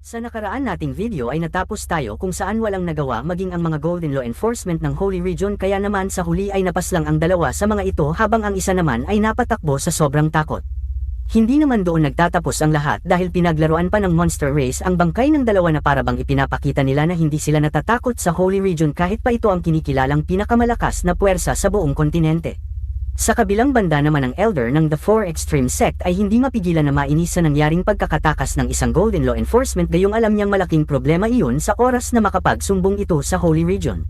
Sa nakaraan nating video ay natapos tayo kung saan walang nagawa maging ang mga Golden Law Enforcement ng Holy Region, kaya naman sa huli ay napaslang ang dalawa sa mga ito habang ang isa naman ay napatakbo sa sobrang takot. Hindi naman doon nagtatapos ang lahat dahil pinaglaruan pa ng Monster Race ang bangkay ng dalawa na parabang ipinapakita nila na hindi sila natatakot sa Holy Region kahit pa ito ang kinikilalang pinakamalakas na puwersa sa buong kontinente. Sa kabilang banda naman ang elder ng The Four Extreme Sect ay hindi mapigilan na mainis sa nangyaring pagkakatakas ng isang Golden Law Enforcement, gayong alam niyang malaking problema iyon sa oras na makapagsumbong ito sa Holy Region.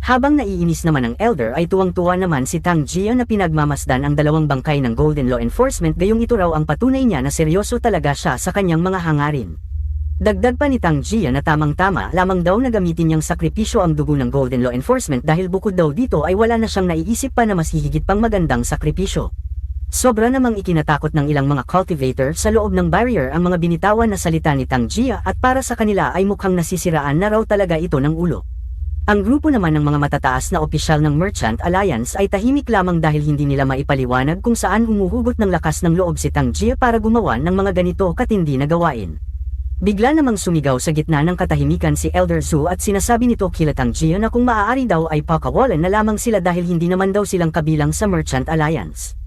Habang naiinis naman ang elder ay tuwang-tuwa naman si Tang Jia na pinagmamasdan ang dalawang bangkay ng Golden Law Enforcement, gayong ito raw ang patunay niya na seryoso talaga siya sa kanyang mga hangarin. Dagdag pa ni Tang Jia na tamang-tama lamang daw na gamitin niyang sakripisyo ang dugo ng Golden Law Enforcement dahil bukod daw dito ay wala na siyang naiisip pa na mas hihigit pang magandang sakripisyo. Sobra namang ikinatakot ng ilang mga cultivator sa loob ng barrier ang mga binitawan na salita ni Tang Jia at para sa kanila ay mukhang nasisiraan na raw talaga ito ng ulo. Ang grupo naman ng mga matataas na opisyal ng Merchant Alliance ay tahimik lamang dahil hindi nila maipaliwanag kung saan humuhugot ng lakas ng loob si Tang Jia para gumawa ng mga ganito katindi na gawain. Bigla namang sumigaw sa gitna ng katahimikan si Elder Zhu at sinasabi nito kila Tang Jia na kung maaari daw ay pakawalan na lamang sila dahil hindi naman daw silang kabilang sa Merchant Alliance.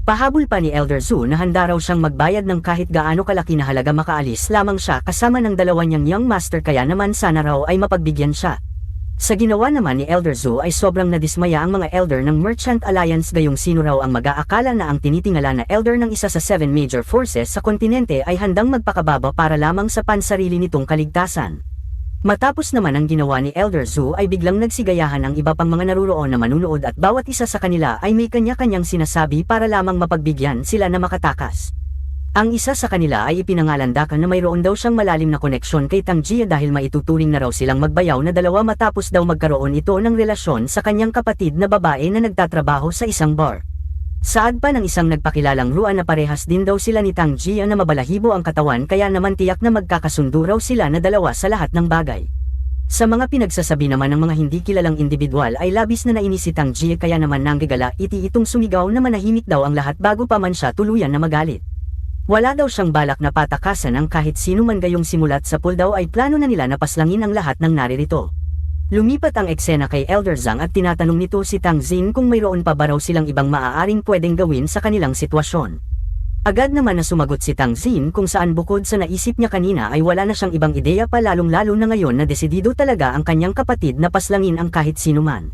Pahabol pa ni Elder Zhu na handa raw siyang magbayad ng kahit gaano kalaki na halaga makaalis lamang siya kasama ng dalawa niyang young master, kaya naman sana raw ay mapagbigyan siya. Sa ginawa naman ni Elder Zhu ay sobrang nadismaya ang mga elder ng Merchant Alliance, gayong sino raw ang mag-aakala na ang tinitingala na elder ng isa sa 7 major forces sa kontinente ay handang magpakababa para lamang sa pansarili nitong kaligtasan. Matapos naman ang ginawa ni Elder Zhu ay biglang nagsigayahan ang iba pang mga naruroon na manunood at bawat isa sa kanila ay may kanya-kanyang sinasabi para lamang mapagbigyan sila na makatakas. Ang isa sa kanila ay ipinangalandakan na mayroon daw siyang malalim na koneksyon kay Tang Jia dahil maituturing na raw silang magbayaw na dalawa matapos daw magkaroon ito ng relasyon sa kanyang kapatid na babae na nagtatrabaho sa isang bar. Saad pa ng isang nagpakilalang ruan na parehas din daw sila ni Tang Jia na mabalahibo ang katawan, kaya naman tiyak na magkakasundo raw sila na dalawa sa lahat ng bagay. Sa mga pinagsasabi naman ng mga hindi kilalang individual ay labis na nainis si Tang Jia, kaya naman nanggigala itong sumigaw na manahimik daw ang lahat bago pa man siya tuluyan na magalit. Wala daw siyang balak na patakasan ang kahit sino man, gayong simulat sa pool daw ay plano na nila na paslangin ang lahat ng naririto. Lumipat ang eksena kay Elder Zhang at tinatanong nito si Tang Xin kung mayroon pa ba raw silang ibang maaaring pwedeng gawin sa kanilang sitwasyon. Agad naman na sumagot si Tang Xin kung saan bukod sa naisip niya kanina ay wala na siyang ibang ideya pa, lalong-lalo na ngayon na desidido talaga ang kanyang kapatid na paslangin ang kahit sino man.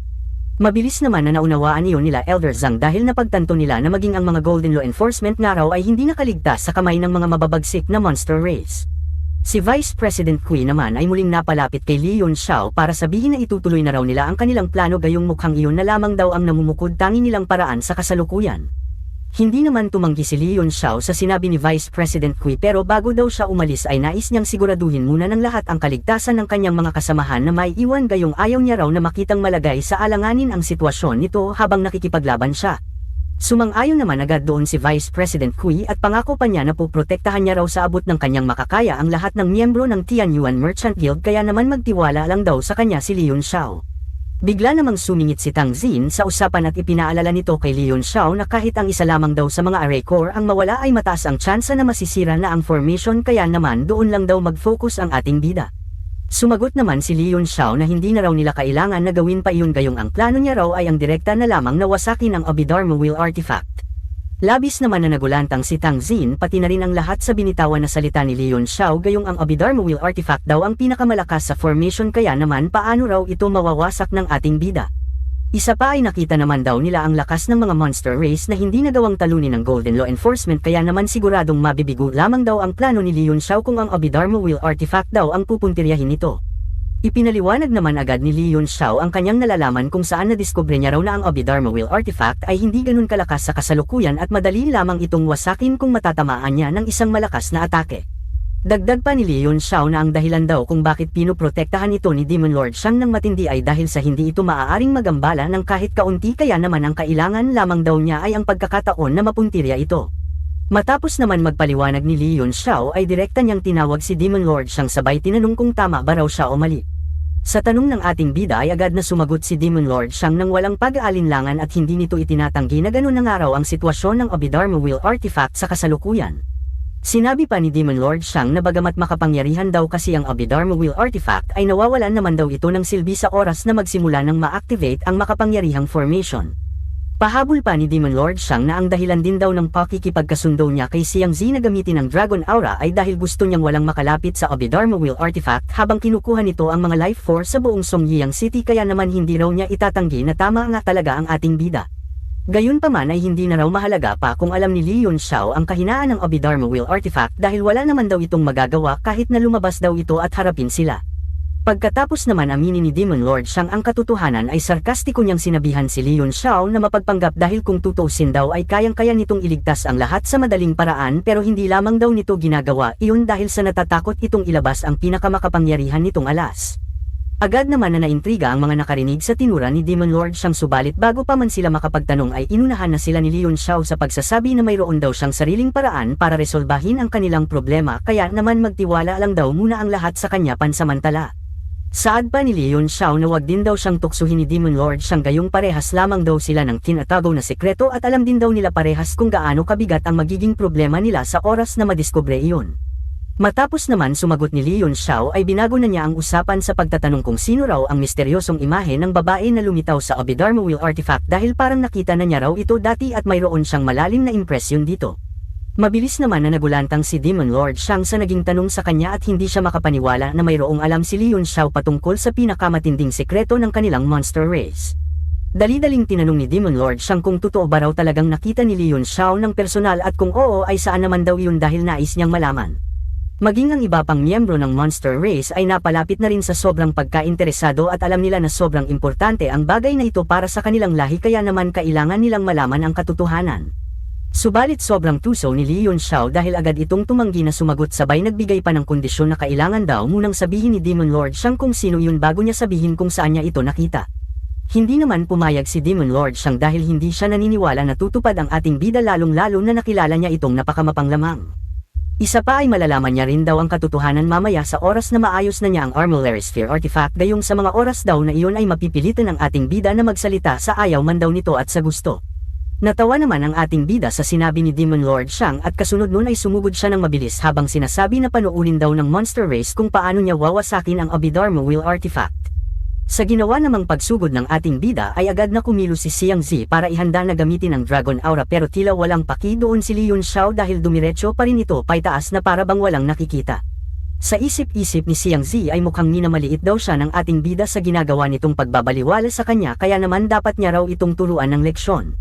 Mabilis naman na naunawaan iyon nila Elder Zhang dahil napagtanto nila na maging ang mga Golden Law Enforcement nga raw ay hindi nakaligtas sa kamay ng mga mababagsik na Monster Race. Si Vice President Kui naman ay muling napalapit kay Li Yunxiao para sabihin na itutuloy na raw nila ang kanilang plano, gayong mukhang iyon na lamang daw ang namumukod tangi nilang paraan sa kasalukuyan. Hindi naman tumanggi si Li Yunxiao sa sinabi ni Vice President Kui, pero bago daw siya umalis ay nais niyang siguraduhin muna ng lahat ang kaligtasan ng kanyang mga kasamahan na may iwan, gayong ayaw niya raw na makitang malagay sa alanganin ang sitwasyon nito habang nakikipaglaban siya. Sumang-ayon naman agad doon si Vice President Kui at pangako pa niya na poprotektahan niya raw sa abot ng kanyang makakaya ang lahat ng miyembro ng Tianyuan Merchant Guild, kaya naman magtiwala lang daw sa kanya si Li Yunxiao. Bigla namang sumingit si Tang Xin sa usapan at ipinaalala nito kay Li Yunxiao na kahit ang isa lamang daw sa mga array core ang mawala ay mataas ang tsansa na masisira na ang formation, kaya naman doon lang daw mag-focus ang ating bida. Sumagot naman si Li Yunxiao na hindi na raw nila kailangan na gawin pa iyon, gayong ang plano niya raw ay ang direkta na lamang na wasakin ang Abhidharma Wheel Artifact. Labis naman na nagulantang si Tang Xin pati na rin ang lahat sa binitawan na salita ni Li Yunxiao, gayong ang Abhidharma Wheel Artifact daw ang pinakamalakas sa formation, kaya naman paano raw ito mawawasak ng ating bida. Isa pa ay nakita naman daw nila ang lakas ng mga Monster Race na hindi nagawang talunin ng Golden Law Enforcement, kaya naman siguradong mabibigo lamang daw ang plano ni Li Yunxiao kung ang Abhidharma Wheel Artifact daw ang pupuntiryahin nito. Ipinaliwanag naman agad ni Li Yunxiao ang kanyang nalalaman kung saan nadiskubre niya raw na ang Abhidharma Wheel Artifact ay hindi ganun kalakas sa kasalukuyan at madali lamang itong wasakin kung matatamaan niya ng isang malakas na atake. Dagdag pa ni Li Yunxiao na ang dahilan daw kung bakit pinoprotektahan ito ni Demon Lord Shang ng matindi ay dahil sa hindi ito maaaring magambala ng kahit kaunti, kaya naman ang kailangan lamang daw niya ay ang pagkakataon na mapuntirya ito. Matapos naman magpaliwanag ni Li Yunxiao ay direkta niyang tinawag si Demon Lord Shang, sabay tinanong kung tama ba raw siya o mali. Sa tanong ng ating bida ay agad na sumagot si Demon Lord Shang nang walang pag-aalinlangan at hindi nito itinatanggi na ganun na nga raw ang sitwasyon ng Abhidharma Wheel Artifact sa kasalukuyan. Sinabi pa ni Demon Lord Shang na bagamat makapangyarihan daw kasi ang Abhidharma Wheel Artifact ay nawawalan naman daw ito ng silbi sa oras na magsimula ng ma-activate ang makapangyarihang formation. Pahabol pa ni Demon Lord Shang na ang dahilan din daw ng pakikipagkasundo niya kay Xiang Zi na gamitin ang Dragon Aura ay dahil gusto niyang walang makalapit sa Abhidharma Wheel Artifact habang kinukuha nito ang mga life force sa buong Songyang City kaya naman hindi raw niya itatanggi na tama nga talaga ang ating bida. Gayunpaman ay hindi na raw mahalaga pa kung alam ni Li Yunxiao ang kahinaan ng Abhidharma Wheel Artifact dahil wala naman daw itong magagawa kahit na lumabas daw ito at harapin sila. Pagkatapos naman aminin ni Demon Lord Shang ang katotohanan ay sarkastiko niyang sinabihan si Li Yunxiao na mapagpanggap dahil kung tutuusin daw ay kayang-kaya nitong iligtas ang lahat sa madaling paraan pero hindi lamang daw nito ginagawa iyon dahil sa natatakot itong ilabas ang pinakamakapangyarihan nitong alas. Agad naman na naintriga ang mga nakarinig sa tinura ni Demon Lord Shang subalit bago pa man sila makapagtanong ay inunahan na sila ni Li Yunxiao sa pagsasabi na mayroon daw siyang sariling paraan para resolbahin ang kanilang problema kaya naman magtiwala lang daw muna ang lahat sa kanya pansamantala. Saad pa ni Li Yunxiao na wag din daw siyang tuksuhin ni Demon Lord Shang gayong parehas lamang daw sila ng tinatago na sekreto at alam din daw nila parehas kung gaano kabigat ang magiging problema nila sa oras na madiskubre iyon. Matapos naman sumagot ni Li Yunxiao ay binago na niya ang usapan sa pagtatanong kung sino raw ang misteryosong imahe ng babae na lumitaw sa Abhidharma Wheel Artifact dahil parang nakita na niya raw ito dati at mayroon siyang malalim na impresyon dito. Mabilis naman na nagulantang si Demon Lord Shang sa naging tanong sa kanya at hindi siya makapaniwala na mayroong alam si Li Yunxiao patungkol sa pinakamatinding sekreto ng kanilang monster race. Dali-daling tinanong ni Demon Lord Shang kung totoo ba raw talagang nakita ni Li Yunxiao ng personal at kung oo ay saan naman daw iyon dahil nais niyang malaman. Maging ang iba pang miyembro ng monster race ay napalapit na rin sa sobrang pagkainteresado at alam nila na sobrang importante ang bagay na ito para sa kanilang lahi kaya naman kailangan nilang malaman ang katotohanan. Subalit sobrang tuso ni Li Yunxiao dahil agad itong tumanggi na sumagot sabay nagbigay pa ng kondisyon na kailangan daw munang sabihin ni Demon Lord Shang kung sino yun bago niya sabihin kung saan niya ito nakita. Hindi naman pumayag si Demon Lord Shang dahil hindi siya naniniwala na tutupad ang ating bida lalong-lalo na nakilala niya itong napakamapang lamang. Isa pa ay malalaman niya rin daw ang katotohanan mamaya sa oras na maayos na niya ang Armillary Sphere Artifact gayong sa mga oras daw na iyon ay mapipilitan ng ating bida na magsalita sa ayaw man daw nito at sa gusto. Natawa naman ang ating bida sa sinabi ni Demon Lord Shang at kasunod nun ay sumugod siya ng mabilis habang sinasabi na panuulin daw ng monster race kung paano niya wawasakin ang Abhidharma Wheel Artifact. Sa ginawa namang pagsugod ng ating bida ay agad na kumilos si Xiang Zi para ihanda na gamitin ang Dragon Aura pero tila walang paki doon si Li Yunxiao dahil dumiretso pa rin ito paitaas na para bang walang nakikita. Sa isip-isip ni Xiang Zi ay mukhang minamaliit daw siya ng ating bida sa ginagawa nitong pagbabaliwala sa kanya kaya naman dapat niya raw itong turuan ng leksyon.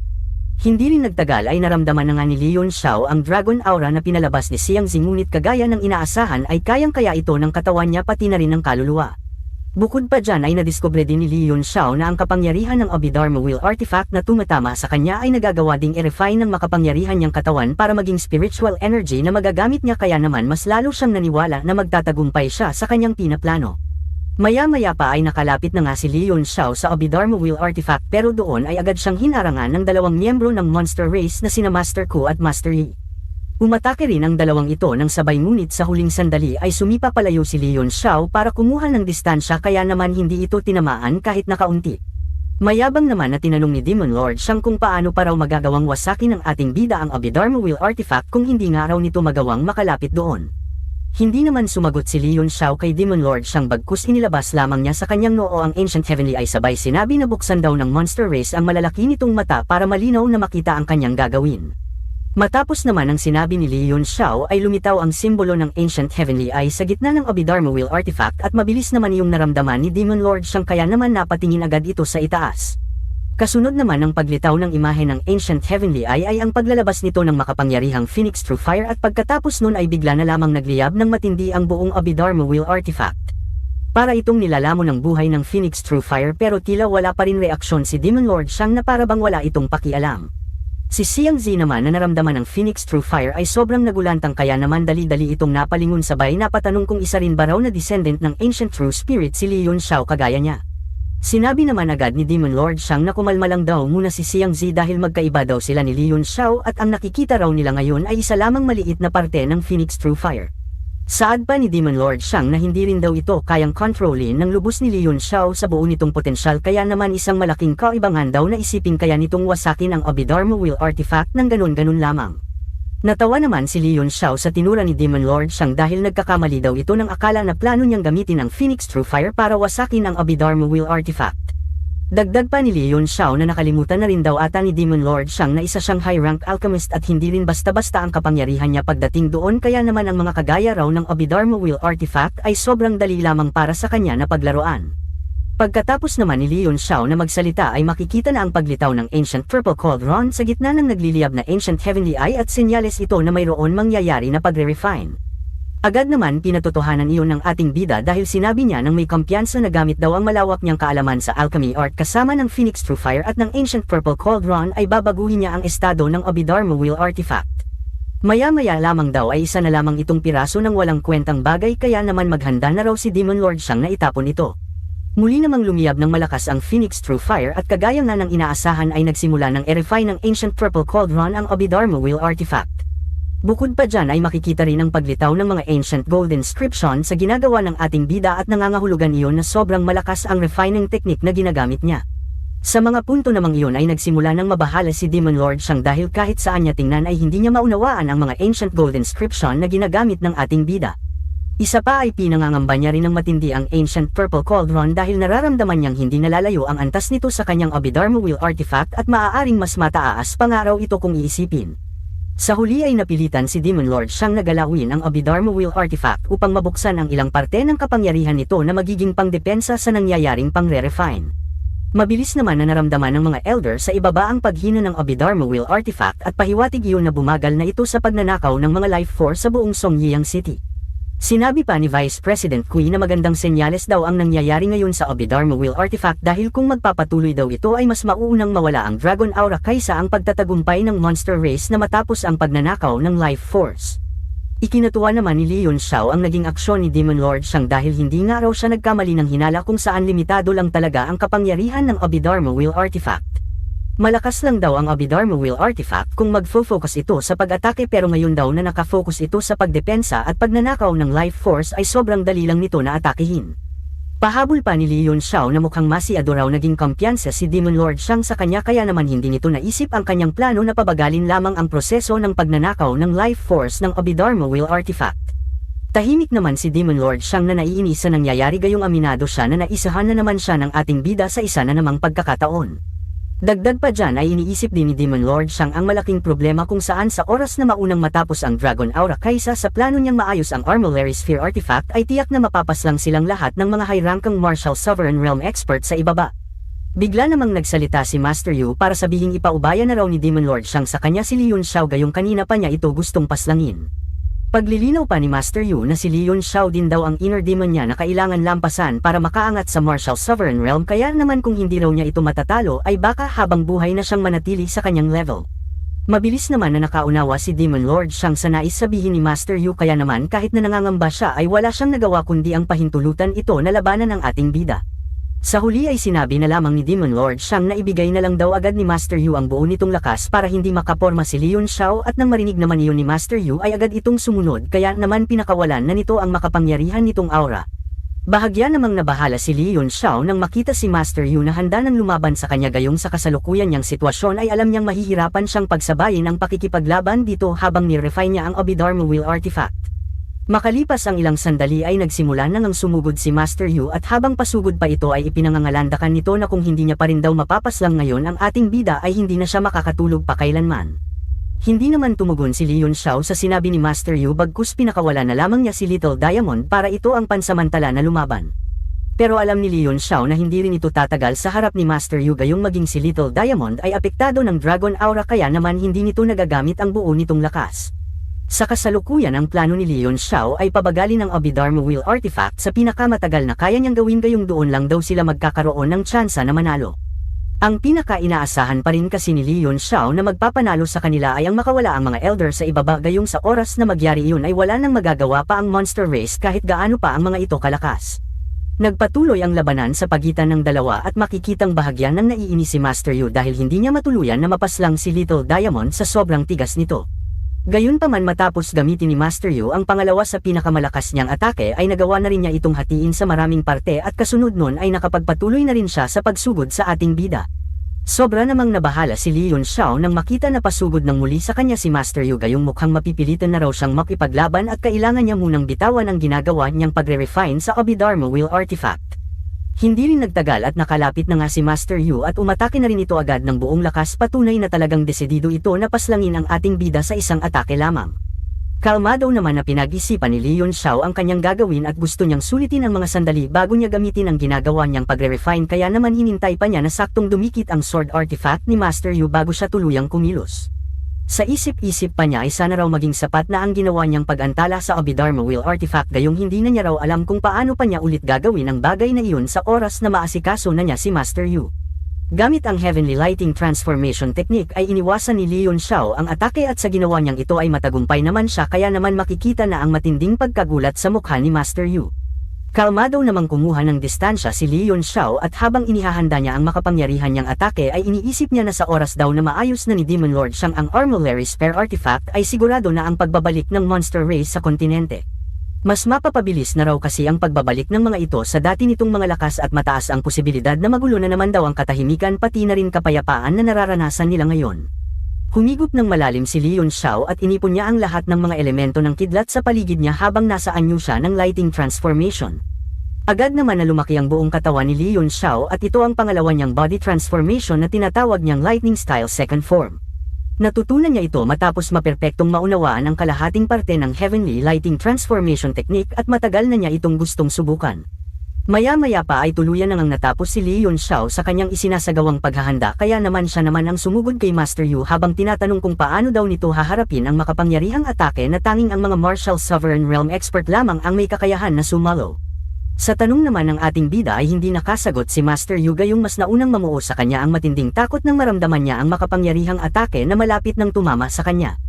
Hindi rin nagtagal ay naramdaman na nga ni Li Yunxiao ang Dragon Aura na pinalabas ni Xiang Zi ngunit kagaya ng inaasahan ay kayang-kaya ito ng katawan niya pati na rin ng kaluluwa. Bukod pa dyan ay nadiskubre din ni Li Yunxiao na ang kapangyarihan ng Abhidharma Wheel Artifact na tumatama sa kanya ay nagagawa ding i-refine ng makapangyarihan niyang katawan para maging spiritual energy na magagamit niya kaya naman mas lalo siyang naniwala na magtatagumpay siya sa kanyang pinaplano. Maya-maya pa ay nakalapit na nga si Li Yunxiao sa Abhidharma Wheel Artifact pero doon ay agad siyang hinarangan ng dalawang miyembro ng monster race na sina Master Ku at Master Yi. Umatake rin ang dalawang ito nang sabay ngunit sa huling sandali ay sumipa palayo si Li Yunxiao para kumuha ng distansya kaya naman hindi ito tinamaan kahit nakaunti. Mayabang naman na tinanong ni Demon Lord Shang kung paano pa raw magagawang wasakin ng ating bida ang Abhidharma Wheel Artifact kung hindi nga raw nito magawang makalapit doon. Hindi naman sumagot si Li Yunxiao kay Demon Lord Shang bagkus inilabas lamang niya sa kanyang noo ang Ancient Heavenly ay sabay sinabi na buksan daw ng monster race ang malalaki nitong mata para malinaw na makita ang kanyang gagawin. Matapos naman ang sinabi ni Li Yunxiao ay lumitaw ang simbolo ng Ancient Heavenly Eye sa gitna ng Abhidharma Wheel Artifact at mabilis naman iyong naramdaman ni Demon Lord Shang kaya naman napatingin agad ito sa itaas. Kasunod naman ng paglitaw ng imahe ng Ancient Heavenly Eye ay ang paglalabas nito ng makapangyarihang Phoenix True Fire at pagkatapos nun ay bigla na lamang nagliyab ng matindi ang buong Abhidharma Wheel Artifact. Para itong nilalamon ng buhay ng Phoenix True Fire pero tila wala pa rin reaksyon si Demon Lord Shang na para bang wala itong pakialam. Si Xiang Zi naman na naramdaman ng Phoenix True Fire ay sobrang nagulantang kaya naman dali-dali itong napalingon sabay napatanong kung isa rin ba raw na descendant ng Ancient True Spirit si Li Yunxiao kagaya niya. Sinabi naman agad ni Demon Lord Shang na kumalma lang daw muna si Xiang Zi dahil magkaiba daw sila ni Li Yunxiao at ang nakikita raw nila ngayon ay isa lamang maliit na parte ng Phoenix True Fire. Saad pa ni Demon Lord Shang na hindi rin daw ito kayang kontrolin ng lubos ni Li Yunxiao sa buo nitong potensyal kaya naman isang malaking kaibangan daw na isipin kaya nitong wasakin ang Abhidharma Wheel Artifact ng ganun-ganun lamang. Natawa naman si Leon Xiao sa tinura ni Demon Lord Shang dahil nagkakamali daw ito ng akala na plano niyang gamitin ang Phoenix True Fire para wasakin ang Abhidharma Wheel Artifact. Dagdag pa ni Leon Xiao na nakalimutan na rin daw ata ni Demon Lord Shang na isa siyang high-rank alchemist at hindi rin basta-basta ang kapangyarihan niya pagdating doon, kaya naman ang mga kagaya raw ng Abhidharma Wheel Artifact ay sobrang dali lamang para sa kanya na paglaruan. Pagkatapos naman ni Leon Xiao na magsalita ay makikita na ang paglitaw ng Ancient Purple Cauldron sa gitna ng nagliliyab na Ancient Heavenly Eye at senyales ito na mayroon mangyayari na pagre-refine. Agad naman pinatotohanan iyon ng ating bida dahil sinabi niya nang may kumpiyansa na gamit daw ang malawak niyang kaalaman sa alchemy art kasama ng Phoenix True Fire at ng Ancient Purple Cauldron ay babaguhin niya ang estado ng Abhidharma Wheel Artifact. Maya-maya lamang daw ay isa na lamang itong piraso ng walang kwentang bagay, kaya naman maghanda na raw si Demon Lord Shang na itapon ito. Muli namang lumiyab ng malakas ang Phoenix True Fire at kagaya nga ng inaasahan ay nagsimula ng i-refine ng Ancient Purple Cauldron ang Abhidharma Wheel Artifact. Bukod pa dyan ay makikita rin ang paglitaw ng mga Ancient Gold Inscription sa ginagawa ng ating bida at nangangahulugan iyon na sobrang malakas ang refining technique na ginagamit niya. Sa mga punto namang iyon ay nagsimula ng mabahala si Demon Lord Shang dahil kahit saan niya tingnan ay hindi niya maunawaan ang mga Ancient Gold Inscription na ginagamit ng ating bida. Isa pa ay pinangangamba niya rin ng matindi ang Ancient Purple Cauldron dahil nararamdaman niyang hindi nalalayo ang antas nito sa kanyang Abhidharma Wheel Artifact at maaaring mas mataas pa nga raw ito kung iisipin. Sa huli ay napilitan si Demon Lord Shang na galawin ang Abhidharma Wheel Artifact upang mabuksan ang ilang parte ng kapangyarihan nito na magiging pangdepensa sa nangyayaring pangre-refine. Mabilis naman na naramdaman ng mga elder sa ibaba ang paghina ng Abhidharma Wheel Artifact at pahiwatig iyon na bumagal na ito sa pagnanakaw ng mga life force sa buong Songyang City. Sinabi pa ni Vice President Kui na magandang senyales daw ang nangyayari ngayon sa Abhidharma Wheel Artifact dahil kung magpapatuloy daw ito ay mas mauunang mawala ang Dragon Aura kaysa ang pagtatagumpay ng monster race na matapos ang pagnanakaw ng life force. Ikinatuwa naman ni Leon Xiao ang naging aksyon ni Demon Lord Shang dahil hindi nga raw siya nagkamali ng hinala kung saan limitado lang talaga ang kapangyarihan ng Abhidharma Wheel Artifact. Malakas lang daw ang Abhidharma Wheel Artifact kung mag-focus ito sa pag-atake, pero ngayon daw na nakafocus ito sa pagdepensa at pagnanakaw ng life force ay sobrang dali lang nito na atakehin. Pahabol pa ni Leon Xiao na mukhang masiado raw naging kumpiyansa si Demon Lord Shang sa kanya, kaya naman hindi nito naisip ang kanyang plano na pabagalin lamang ang proseso ng pagnanakaw ng life force ng Abhidharma Wheel Artifact. Tahimik naman si Demon Lord Shang na naiinis sa nangyayari, gayong aminado siya na naisahan na naman siya ng ating bida sa isa na namang pagkakataon. Dagdag pa dyan ay iniisip din ni Demon Lord Shang ang malaking problema kung saan sa oras na maunang matapos ang Dragon Aura kaysa sa plano niyang maayos ang Armillary Sphere Artifact ay tiyak na mapapaslang silang lahat ng mga high-rankang Martial Sovereign Realm expert sa ibaba. Bigla namang nagsalita si Master Yu para sabihing ipaubaya na raw ni Demon Lord Shang sa kanya si Leon Xiao, gayong kanina pa niya ito gustong paslangin. Paglilinaw pa ni Master Yu na si Leon Xiao din daw ang inner demon niya na kailangan lampasan para makaangat sa Martial Sovereign Realm, kaya naman kung hindi raw niya ito matatalo ay baka habang buhay na siyang manatili sa kanyang level. Mabilis naman na nakaunawa si Demon Lord Shang sa nais sabihin ni Master Yu, kaya naman kahit na nangangamba siya ay wala siyang nagawa kundi ang pahintulutan ito na labanan ng ating bida. Sa huli ay sinabi na lamang ni Demon Lord Shang na ibigay na lang daw agad ni Master Yu ang buo nitong lakas para hindi makaporma si Leon Xiao, at nang marinig naman iyon ni Master Yu ay agad itong sumunod, kaya naman pinakawalan na nito ang makapangyarihan nitong aura. Bahagya namang nabahala si Leon Xiao nang makita si Master Yu na handa nang lumaban sa kanya, gayong sa kasalukuyan niyang sitwasyon ay alam niyang mahihirapan siyang pagsabayin ang pakikipaglaban dito habang ni-refine niya ang Abhidharma Wheel Artifact. Makalipas ang ilang sandali ay nagsimula na ngang sumugod si Master Yu, at habang pasugod pa ito ay ipinangangalandakan nito na kung hindi niya pa rin daw mapapaslang ngayon ang ating bida ay hindi na siya makakatulog pa kailanman. Hindi naman tumugon si Leon Xiao sa sinabi ni Master Yu, bagkus pinakawala na lamang niya si Little Diamond para ito ang pansamantala na lumaban. Pero alam ni Leon Xiao na hindi rin ito tatagal sa harap ni Master Yu, gayong maging si Little Diamond ay apektado ng Dragon Aura, kaya naman hindi nito nagagamit ang buo nitong lakas. Sa kasalukuyan ang plano ni Leon Xiao ay pabagalin ang Abhidharma Wheel Artifact sa pinakamatagal na kaya niyang gawin, gayong doon lang daw sila magkakaroon ng tsansa na manalo. Ang pinaka-inaasahan pa rin kasi ni Leon Xiao na magpapanalo sa kanila ay ang makawala ang mga elder sa ibaba, gayong sa oras na magyari iyon ay wala nang magagawa pa ang monster race kahit gaano pa ang mga ito kalakas. Nagpatuloy ang labanan sa pagitan ng dalawa at makikitang bahagyan ng naiinis si Master Yu dahil hindi niya matuluyan na mapaslang si Little Diamond sa sobrang tigas nito. Gayunpaman matapos gamitin ni Master Yu ang pangalawa sa pinakamalakas niyang atake ay nagawa na rin niya itong hatiin sa maraming parte, at kasunod nun ay nakapagpatuloy na rin siya sa pagsugod sa ating bida. Sobra namang nabahala si Li Yunxiao nang makita na pasugod ng muli sa kanya si Master Yu gayong mukhang mapipilitan na raw siyang makipaglaban at kailangan niya munang bitawan ang ginagawa niyang pagre-refine sa Abhidharma Wheel Artifact. Hindi rin nagtagal at nakalapit na nga si Master Yu at umatake na rin ito agad ng buong lakas, patunay na talagang desidido ito na paslangin ang ating bida sa isang atake lamang. Kalmado naman na pinag-isipan ni Li Yunxiao ang kanyang gagawin at gusto niyang sulitin ang mga sandali bago niya gamitin ang ginagawa niyang pagre-refine, kaya naman hinintay pa niya na saktong dumikit ang sword artifact ni Master Yu bago siya tuluyang kumilos. Sa isip-isip pa niya ay sana raw maging sapat na ang ginawa niyang pag-antala sa Abhidharma Wheel Artifact gayong hindi na niya raw alam kung paano pa niya ulit gagawin ang bagay na iyon sa oras na maasikaso na niya si Master Yu. Gamit ang Heavenly Lighting Transformation Technique ay iniwasan ni Li Yunxiao ang atake at sa ginawa niyang ito ay matagumpay naman siya, kaya naman makikita na ang matinding pagkagulat sa mukha ni Master Yu. Kalmado namang kumuha ng distansya si Li Yunxiao at habang inihahanda niya ang makapangyarihan niyang atake ay iniisip niya na sa oras daw na maayos na ni Demon Lord Shang ang Armillary Spare Artifact ay sigurado na ang pagbabalik ng monster race sa kontinente. Mas mapapabilis na raw kasi ang pagbabalik ng mga ito sa dati nitong mga lakas at mataas ang posibilidad na magulo na naman daw ang katahimikan pati na rin kapayapaan na nararanasan nila ngayon. Humigop ng malalim si Li Yunxiao at inipon niya ang lahat ng mga elemento ng kidlat sa paligid niya habang nasa anyo siya ng lighting transformation. Agad naman na lumaki ang buong katawan ni Li Yunxiao at ito ang pangalawa niyang body transformation na tinatawag niyang Lightning Style Second Form. Natutunan niya ito matapos maperpektong maunawaan ang kalahating parte ng Heavenly Lighting Transformation Technique at matagal na niya itong gustong subukan. Maya-maya pa ay tuluyan nang natapos si Li Yunxiao sa kanyang isinasagawang paghahanda, kaya naman siya naman ang sumugod kay Master Yu habang tinatanong kung paano daw nito haharapin ang makapangyarihang atake na tanging ang mga Martial Sovereign Realm expert lamang ang may kakayahan na sumalo. Sa tanong naman ng ating bida ay hindi nakasagot si Master Yu gayong mas naunang mamuo sa kanya ang matinding takot nang maramdaman niya ang makapangyarihang atake na malapit nang tumama sa kanya.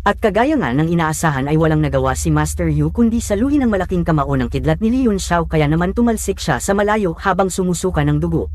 At kagaya nga ng inaasahan ay walang nagawa si Master Yu kundi saluhin ang malaking kamao ng kidlat ni Li Yunxiao, kaya naman tumalsik siya sa malayo habang sumusuka ng dugo.